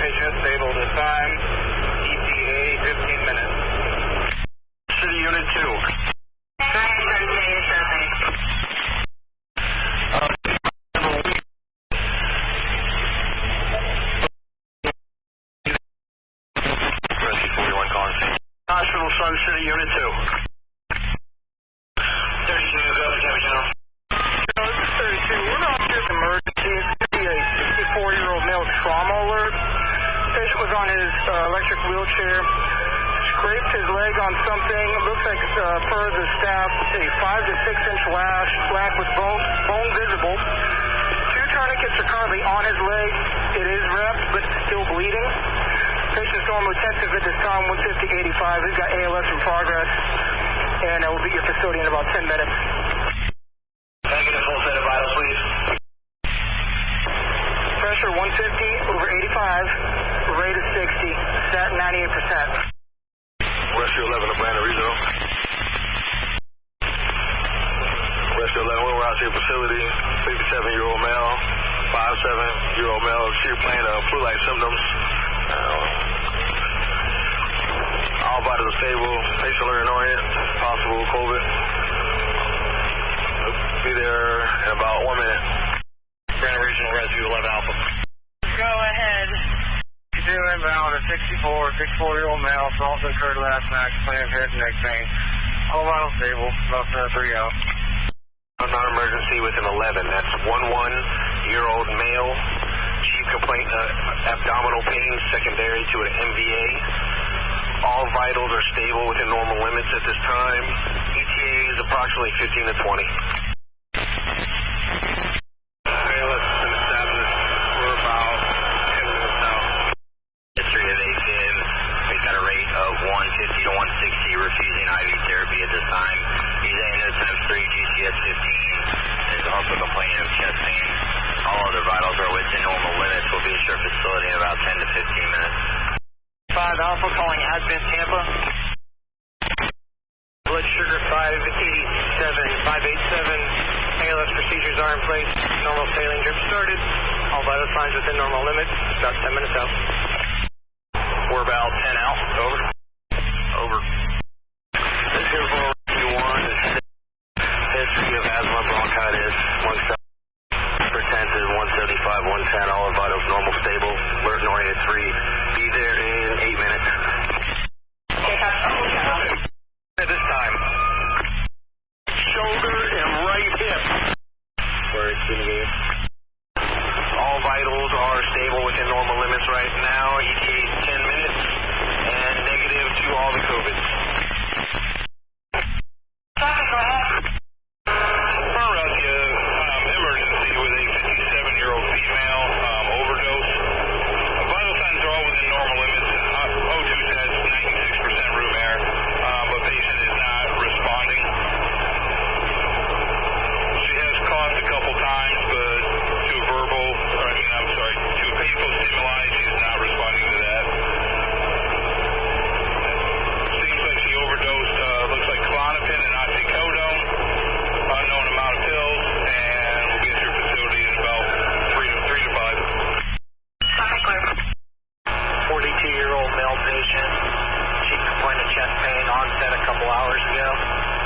Patient stable this time. ETA 15 minutes. City Unit 2. Hospital Sun City Unit 2. 32, go ahead, Captain General. This is 32. We're not here emergency. It's going to be a 64-year-old male trauma alert. Patient was on his electric wheelchair, scraped his leg on something. Looks like, per the staff, a 5 to 6 inch lash, black with bone visible. 2 tourniquets are currently on his leg. It is wrapped, but still bleeding. Patient's normally tensive at this time, 150-85. He's got ALS in progress, and we'll be at your facility in about 10 minutes. Can I get a full set of vitals, please? Pressure 150 over 85, rate of 60, stat 98%. Rescue 11, Atlanta Regional. Rescue 11, we're out to your facility. 57-year-old male, 57-year-old male, complaining of flu-like symptoms. All vitals are stable, patient alert annoyance, possible COVID. Be there in about 1 minute. Atlanta Regional Rescue 11 Alpha. Go ahead. Continue inbound, a 64-year-old male, assault occurred last night, complaining of head and neck pain. All vitals stable, about 3 out. Non-emergency with an 11. That's 11-year-old male. Chief complaint abdominal pain secondary to an MVA. All vitals are stable within normal limits at this time. ETA is approximately 15 to 20. ALS has been established. We're about 10 minutes out. History of AFib. He's got a rate of 150 to 160, refusing IV therapy at this time. He's ANSM 3, GCS 15. He's also complaining of chest pain. All other vitals are within normal limits. We'll be at your facility in about 10 to 15 minutes. 5 Alpha calling Advent Tampa. Blood sugar 587. ALS procedures are in place. Normal saline drip started. All vital signs within normal limits. About 10 minutes out. We're about 10 out. Over. Over. This here for Rescue 1 is history of asthma, bronchitis, lung hypertensive, 175, 110, all our vitals normal, stable, alert and oriented 3. Be there in 8 minutes. At this time. Shoulder and right hip. Where it's going to be. All vitals are stable within normal limits right now. ETA is 10 minutes and negative to all the COVIDs. Emergency with a 57-year-old female overdose. Vital signs are all within normal limits. O2 says 96% room air, but patient is not responding. She has coughed a couple times, but to painful stimuli, she's not responding to that. Seems like she overdosed, looks like Klonopin and oxycodone, unknown amount of pills, and we'll be at your facility in about 3 to 5. 42-year-old male patient. Chief complaint of chest pain, onset a couple hours ago.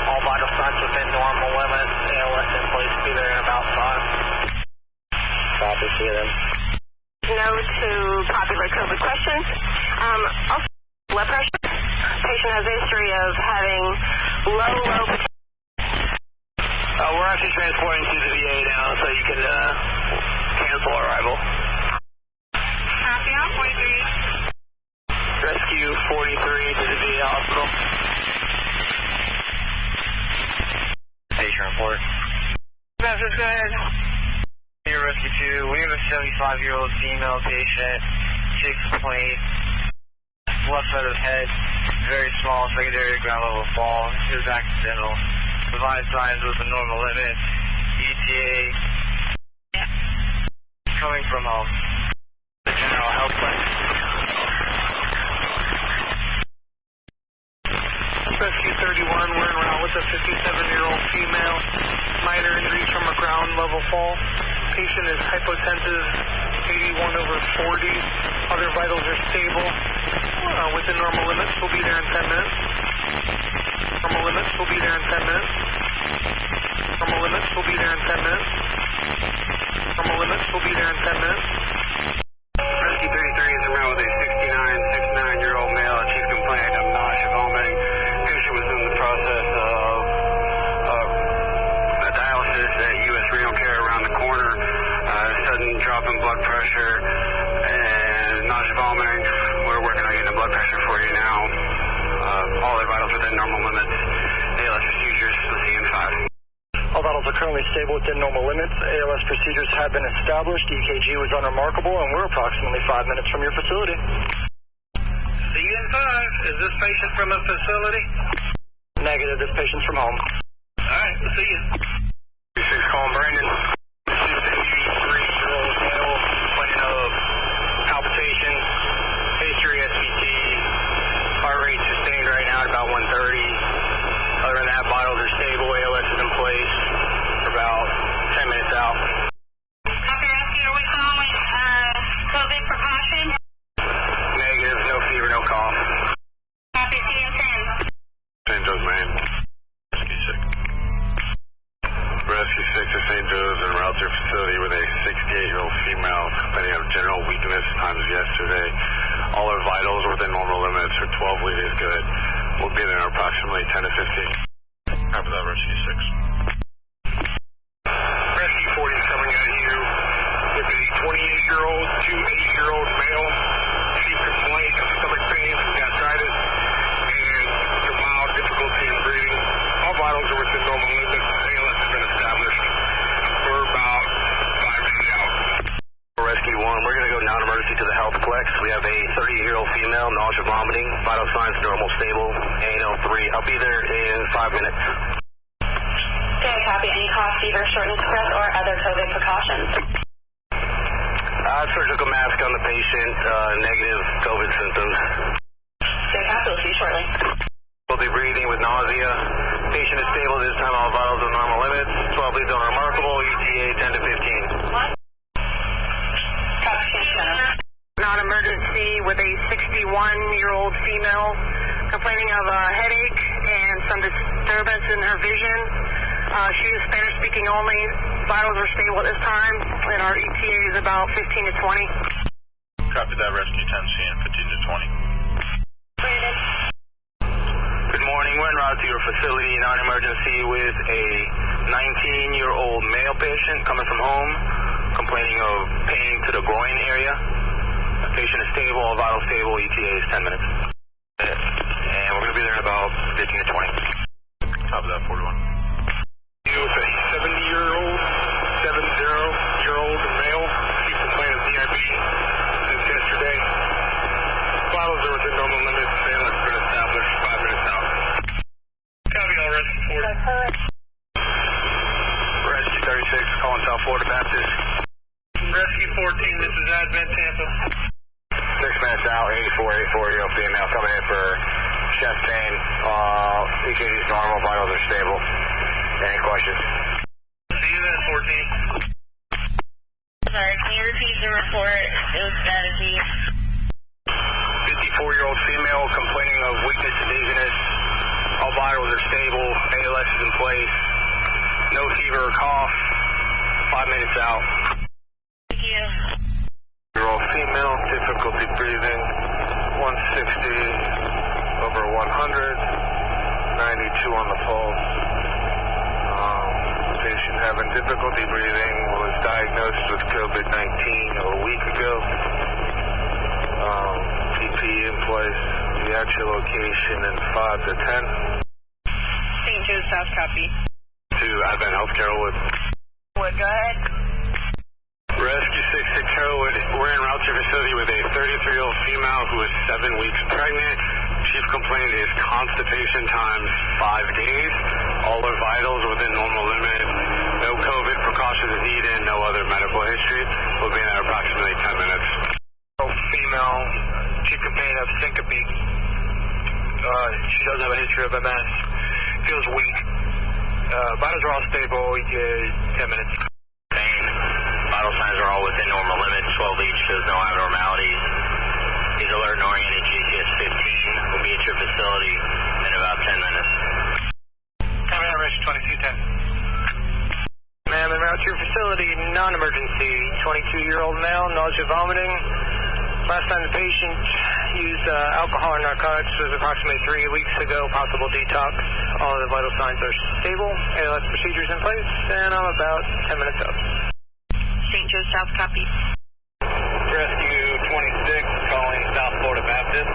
All vital signs within normal limits. ALS in place. Be there in about 5. Copy, see them. No to popular COVID questions. Also, blood pressure. Patient has a history of having low. We're actually transporting to the VA now, so you can cancel arrival. Copy out, 43. Rescue 43 to the VA hospital. Patient report. Message, go ahead. Here, Rescue 2. We have a 75-year-old female patient. Chief complaint. Left side of the head. Very small secondary ground level fall. It was accidental. Provide signs with the normal limits. ETA. Coming from home. The general health plan. Rescue 31, we're en route with a 57-year-old female. Minor injuries from a ground level fall. Patient is hypotensive, 81/40. Other vitals are stable. Within normal limits. We'll be there in 10 minutes. Normal limits. We'll be there in 10 minutes. Normal limits. We'll be there in 10 minutes. Normal limits. We'll be there in 10 minutes. Rescue 33 is around with a 69-year-old male. Chief complaint of nausea, vomiting. Patient was in the process of dialysis at U.S. Renal Care around the corner. Sudden drop in blood pressure and nausea, vomiting. We're working on getting the blood pressure for you now. All their vitals within normal limits. ALS procedures. We'll see you in 5. All vitals are currently stable within normal limits. ALS procedures have been established. EKG was unremarkable, and we're approximately 5 minutes from your facility. See you in 5. Is this patient from a facility? Negative. This patient's from home. All right, we'll see you. 26 calling Brandon. 63-year-old male, complaining of palpitations, history SVT, heart rate sustained right now at about 130. Other than that, vitals are stable, ALS is in place. We're about 10 minutes out. Copy, rescue. Are we calling COVID precaution? Negative, no fever, no cough. Copy, see you in 10. St. Joe's Main. Rescue 6 to St. Joe's en route to your facility with a 68-year-old female complaining of general weakness times yesterday. All her vitals within normal limits. Her 12 lead is good. We'll be there in approximately 10 to 15. After that, Rescue 6. Rescue 40 is coming at you with a 28-year-old to 80-year-old male. Chief complaint of stomach pain, gastritis, and some mild difficulty in breathing. All vitals are within normal limits. ALS has been established. We're about 5 minutes out. Rescue 1, we're going to go non-emergency to the health plex. We have a 38-year-old female, nausea, vomiting, vital signs normal, stable, ANO3. I'll be there in 5 minutes. Okay, copy. Any cough, fever, shortness of breath, or other COVID precautions? Surgical mask on the patient, negative COVID symptoms. Okay, copy. We'll see you shortly. Will be breathing with nausea. Patient is stable this time, all vitals are normal limits. 12 leads unremarkable, ETA 10 to 15. What? Copy, center. Non-emergency with a 61-year-old female complaining of a headache and some disturbance in her vision. She is Spanish-speaking only. Vitals are stable at this time, and our ETA is about 15 to 20. Copy that, Rescue 10, CN 15 to 20. Good morning. We're en route to your facility, non-emergency, with a 19-year-old male patient coming from home, complaining of pain to the groin area. The patient is stable, all vitals stable, ETA is 10 minutes. And we're going to be there in about 15 to 20. Copy that, 41. With a 70-year-old male, he complained of DIB since yesterday. Vitals are within normal limits. ALS has been established. 5 minutes out. Copy all, Rescue 40. Rescue 36, calling South Florida Baptist. Rescue 14, this is Advent Tampa. 6 minutes out, 84-year-old female coming in for chest pain. EKG is normal, vitals are stable. Any questions? See you then, 14. Sorry, can you repeat the report? It was strategy. 54-year-old female complaining of weakness and dizziness. All vitals are stable. ALS is in place. No fever or cough. 5 minutes out. Thank you. Year-old female, difficulty breathing. 160 over 100. 92 on the pulse. Patient having difficulty breathing was diagnosed with COVID-19 a week ago. PPE in place. The actual location in 5 to 10. St. Joe's South, copy. To Advent Healthcare Wood. Wood, go ahead. Rescue 6 to Carrollwood. We're en route to your facility with a 33-year-old female who is 7 weeks pregnant. Chief complaint is constipation times 5 days. All her vitals within normal limit. No COVID precautions needed. No other medical history. We'll be in there approximately 10 minutes. Female. Chief complaint of syncope. She does have a history of MS. Feels weak. Vitals are all stable. 10 minutes. Pain. Vital signs are all within normal limits. 12 each shows no abnormalities. He's alert and oriented GCS 15. We'll be at your facility in about 10 minutes. Copy, Emergency 2210. Ma'am, en route to your facility, non-emergency, 22-year-old male, nausea, vomiting. Last time the patient used alcohol or narcotics was approximately 3 weeks ago, possible detox. All of the vital signs are stable, ALS procedures in place, and I'm about 10 minutes out. St. Joe South, copy. Rescue 26, calling South Florida Baptist.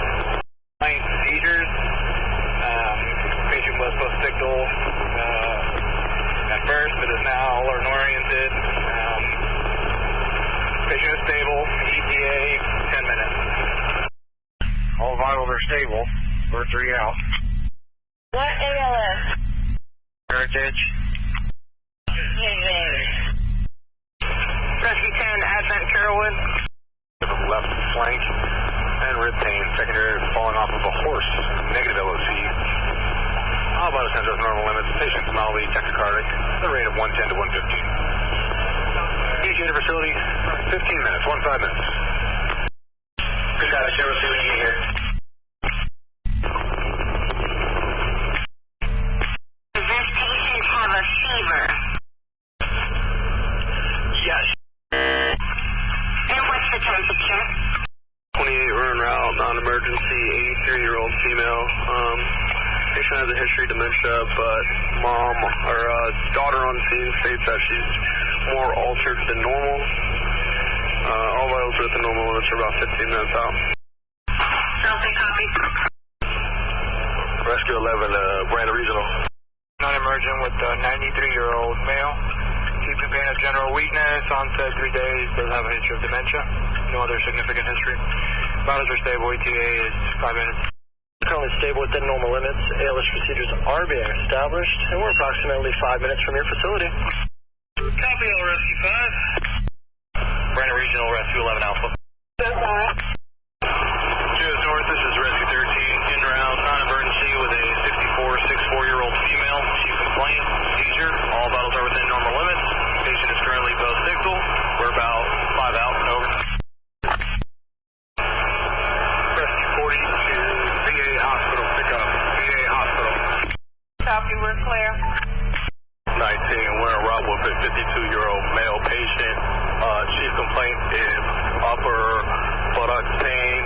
Seizures. Patient was post-ictal at first, but is now alert and oriented. Patient is stable. ETA, 10 minutes. All vitals are stable. We're 3 out. What ALS? Heritage. Rescue 10, Advent Carrollwood. Left flank and rib pain, secondary falling off of a horse, negative LOC. All vital signs are normal limits. Patient mildly tachycardic, the rate of 110 to 115. ETA to facility, 15 minutes, 15 minutes. Good guys, share with you when you get here. Does this patient have a fever? Yes. And what's the temperature? 28 run route, non-emergency, 83-year-old female. Patient has a history of dementia, but mom or daughter on scene states that she's more altered than normal. All vitals are at the normal limits are about 15 minutes out. Southie, copy. Rescue 11, Brandon Regional. Non-emergent with a 93-year-old male. Keeping pain of general weakness, onset 3 days, does have a history of dementia. No other significant history. Vitals are stable, ETA is 5 minutes. Currently stable within normal limits. ALS procedures are being established, and we're approximately 5 minutes from your facility. Copy, all Rescue 5. Brandon Regional, Rescue 11 Alpha. Joe's North, this is Rescue 13, en route, non-emergency with a 64-year-old female. Chief complaint, seizure. All vitals are within normal limits. Patient is currently post-ictal. We're about 5 out and over. Rescue 40 to VA Hospital, pick up. VA Hospital. Copy, we're clear. 19, we're en route with a 52-year-old male patient. Chief complaint is upper buttock pain,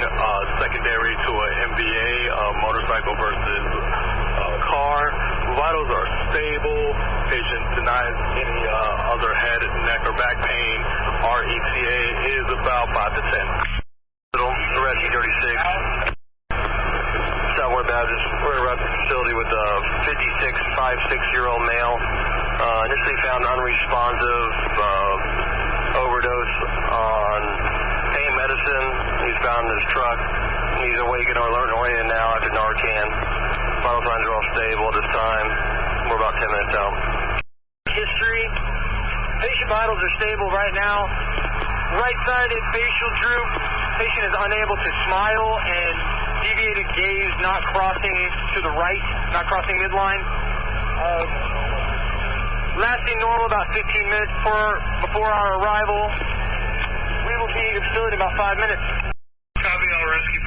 secondary to an MVA, motorcycle versus car. Vitals are stable. Patient denies any other head, neck, or back pain. Our ETA is about 5 to 10. Rescue 36. Southwest Baptist. We're around the facility with a 56-year-old male. Initially found unresponsive, overdose on pain medicine. He's found in his truck. He's awake and alert and oriented now after Narcan. Vital signs are all stable at this time. We're about 10 minutes out. History. Patient vitals are stable right now. Right-sided facial droop. Patient is unable to smile and deviated gaze not crossing to the right, not crossing midline. Lasting normal about 15 minutes before our arrival. We will be at the facility in about 5 minutes. Copy, all Rescue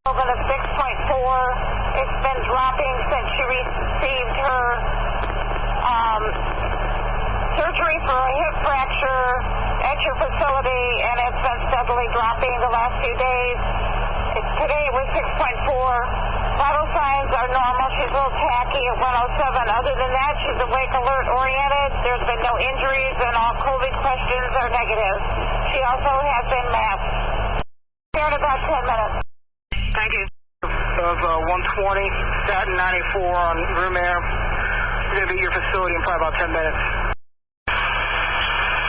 5. Over to 6.4. It's been dropping since she received her surgery for a hip fracture at your facility, and it's been steadily dropping the last few days. Today it was 6.4. Vital signs are normal. She's a little tacky at 107. Other than that, she's awake, alert, oriented. There's been no injuries, and all COVID questions are negative. She also has been masked. Here in about 10 minutes. Thank you. Of 120, statin 94 on room air. We're going to be at your facility in probably about 10 minutes.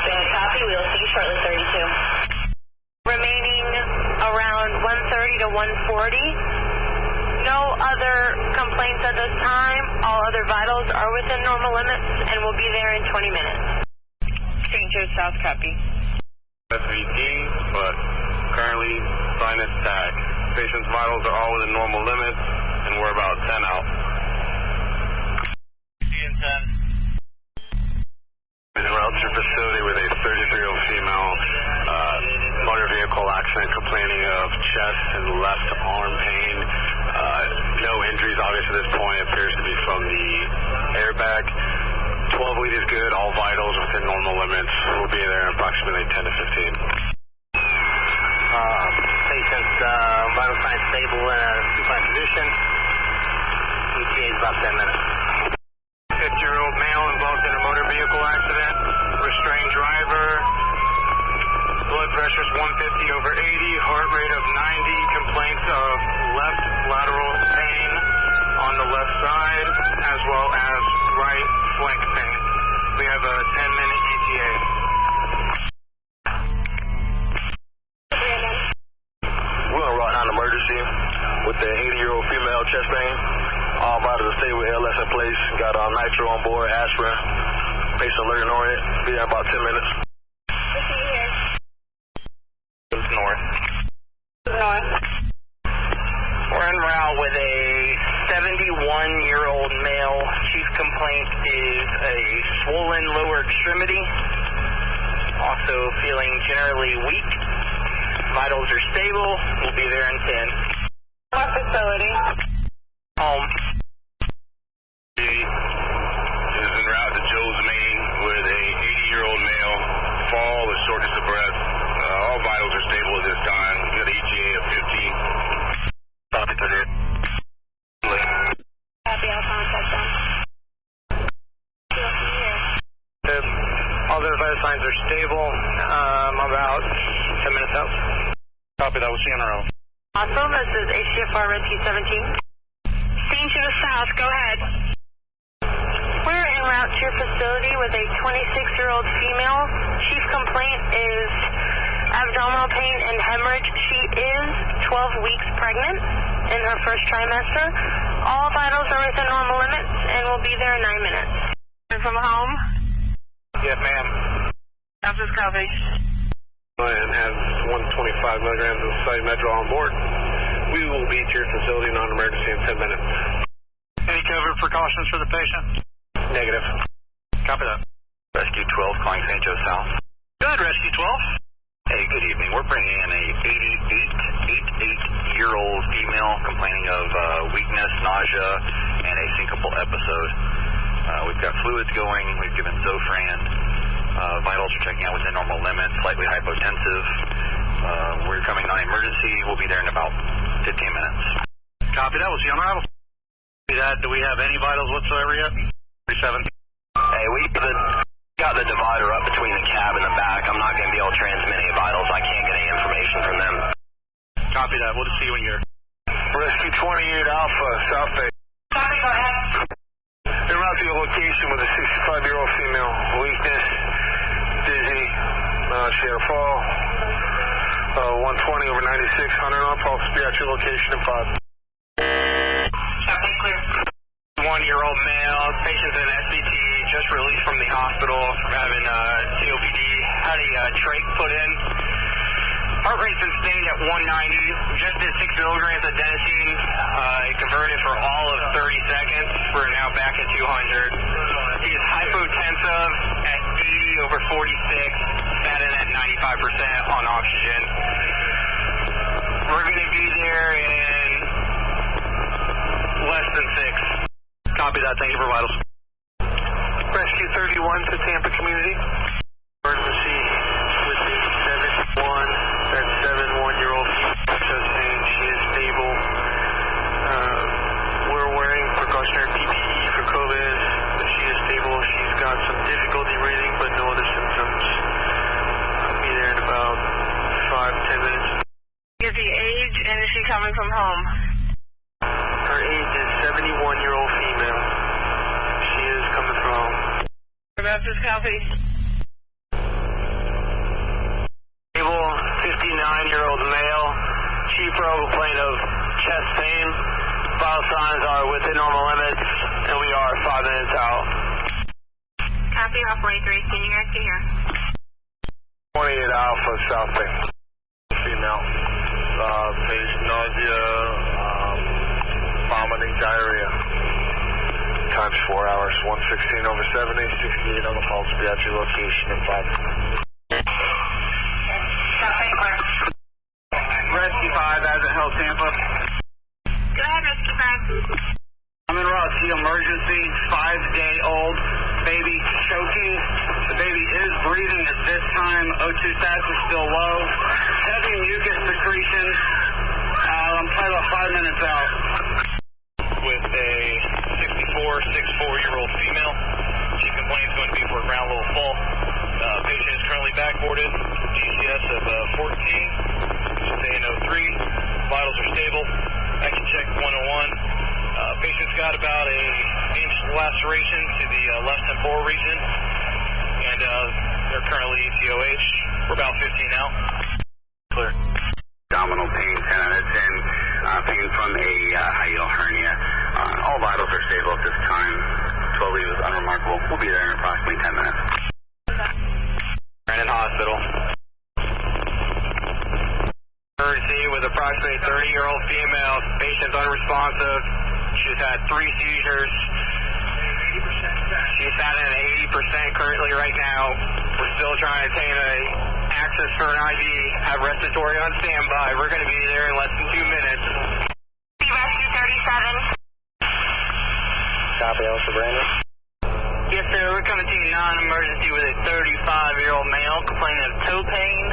Copy. We'll see you shortly, 32. Remaining around 130 to 140. No other complaints at this time. All other vitals are within normal limits, and we'll be there in 20 minutes. St. Joe South, copy. SVT, but currently sinus tag. Patient's vitals are all within normal limits, and we're about 10 out. En route to your facility with a 33-year-old female, motor vehicle accident complaining of good. All vitals within normal limits. We'll be there in approximately 10 to 15. Patient's vital signs stable in a supine position. ETA is about 10 minutes. 50-year-old male involved in a motor vehicle accident. Restrained driver. Blood pressure is 150/80. Heart rate of 90. Complaints of left lateral pain on the left side, as well as right flank pain. We have a 10-minute ETA. We're on route 9 emergency with the 80-year-old female chest pain. All vitals are stable with ALS in place. Got nitro on board, aspirin. Patient alert and orient. Be there in about 10 minutes. North. We're en route with a 71-year-old male. Chief complaint is a swollen lower extremity. Also feeling generally weak. Vitals are stable. We'll be there in 10. What facility? Home. Is en route to Joe's Main with a 80-year-old male. Fall with shortness of breath. All vitals are stable at this time. We got an ETA of 15. Copy 38. Copy, I'll contact them. All their vital signs are stable. About 10 minutes out. Copy, that was CNRO. Awesome, this is HCFR Rescue 17. Scene to the south, go ahead. We're en route to your facility with a 26-year-old female. Chief complaint is abdominal pain and hemorrhage. She is 12 weeks pregnant in her first trimester. All vitals are within normal limits and will be there in 9 minutes. From home? Yes, ma'am. Office copy. And has 125 milligrams of cymetro on board. We will be to your facility non-emergency in 10 minutes. Any COVID precautions for the patient? Negative. Copy that. Rescue 12 calling St. Joe South. Good, Rescue 12. Hey, good evening. We're bringing in a 88-year-old female complaining of weakness, nausea, and a syncopal episode. We've got fluids going. We've given Zofran. Vitals are checking out within normal limits, slightly hypotensive. We're coming non-emergency. We'll be there in about 15 minutes. Copy that. We'll see you on arrival. Do we have any vitals whatsoever yet? 37. Hey, we got the divider up between the cab and the back. I'm not going to be able to transmit any vitals. I can't get any information from them. Copy that. We'll just see you when you're Rescue 28 Alpha, South Bay. Copy, go ahead. En route to your location with a 65-year-old female. Weakness, dizzy, she had a fall. 120/96, 100 on pulse. Be at your location in 5. Copy, clear. 1-year-old male. Patient's in SBT, just released from the hospital from having COPD. Had a trach put in. Heart rate's been staying at 190. Just did 6 milligrams of adenosine. It converted for all of 30 seconds. We're now back at 200. He is hypotensive at 80/46. Sat in at 95% on oxygen. We're going to be there in less than 6. Copy that. Thank you for vitals. Rescue 31 to Tampa Community. Emergency with the 71-year-old chest pain. She is stable. We're wearing precautionary PPE for COVID. She is stable. She's got some difficulty breathing, but no other symptoms. I'll be there in about 5-10 minutes. Is the age and is she coming from home? Her age is 71-year-old female. She is coming from home. Office copy. Stable, 59-year-old male. Chief complaint of chest pain. Vital signs are within normal limits, and we are 5 minutes out. Copy, operator 3. Can you guys get here? 28 Alpha, South Bay. Female. Patient nausea, vomiting, diarrhea. Times 4 hours. 116/70, 68 on the pulse. Be at your location in 5. Copy, clear. Rescue 5, Advent Health Tampa. Go ahead, Rescue 5. I'm en route to emergency, 5-day-old. baby choking. The baby is breathing at this time. O2 sats is still low. Heavy mucus secretion. I'm probably about 5 minutes out. With a 64-year-old female. Chief complaint is going to be for a ground level fall. Patient is currently backboarded. GCS of 14. She's ANO3. Vitals are stable. Action check 101. Patient's got about an inch laceration to the left temporal region, and they're currently ETOH. We're about 15 out. Clear. Abdominal pain, 10 out of 10. Pain from a hiatal hernia. All vitals are stable at this time. 12 leave is unremarkable. We'll be there in approximately 10 minutes. Brandon Hospital. Emergency with approximately 30-year-old female. Patient's unresponsive. She's had 3 seizures. She's at an 80% currently right now. We're still trying to obtain access for an IV. Have respiratory on standby. We're going to be there in less than 2 minutes. Rescue 37. Copy, Elsa Brandon. Yes, sir. We're coming to you non-emergency with a 35-year-old male complaining of toe pain.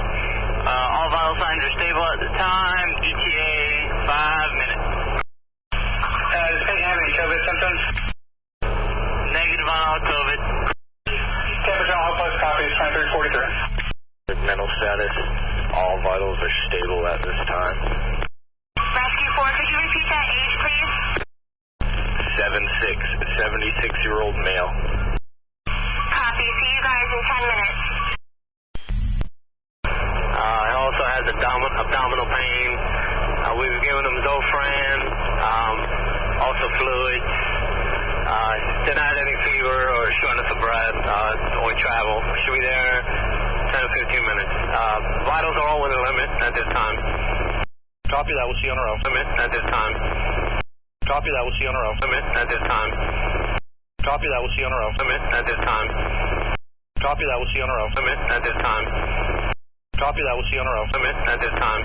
All vital signs are stable at the time. ETA 5 minutes. Does the patient have any COVID symptoms? Negative on all COVID. Temperature on all plus copy is 2343. Mental status, all vitals are stable at this time. Rescue 4, could you repeat that age, please? 76-year-old male. Copy. See you guys in 10 minutes. He also has abdominal pain. We've given him Zofran, also fluids. Denied any fever or shortness of breath or travel. Should be there 10 to 15 minutes. Vitals are all within limit at this time. Copy that, we'll see you on our own. Limit at this time. Copy that, we'll see you on our own. Limit at this time. Copy that, we'll see you on our own. Limit at this time. Copy that, we'll see you on our own. Limit at this time. Copy that, we'll see you on our own. Limit at this time.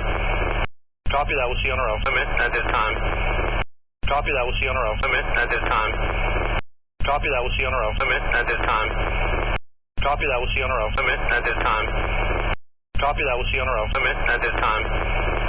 Copy that, we'll see you on our own. Limit at this time. Copy that, we'll see you on our own. Limit at this time. Copy that, we'll see you on our own. Limit at this time. Copy that, we'll see you on our own. Limit at this time. Copy that, we'll see you on our own. Limit at this time.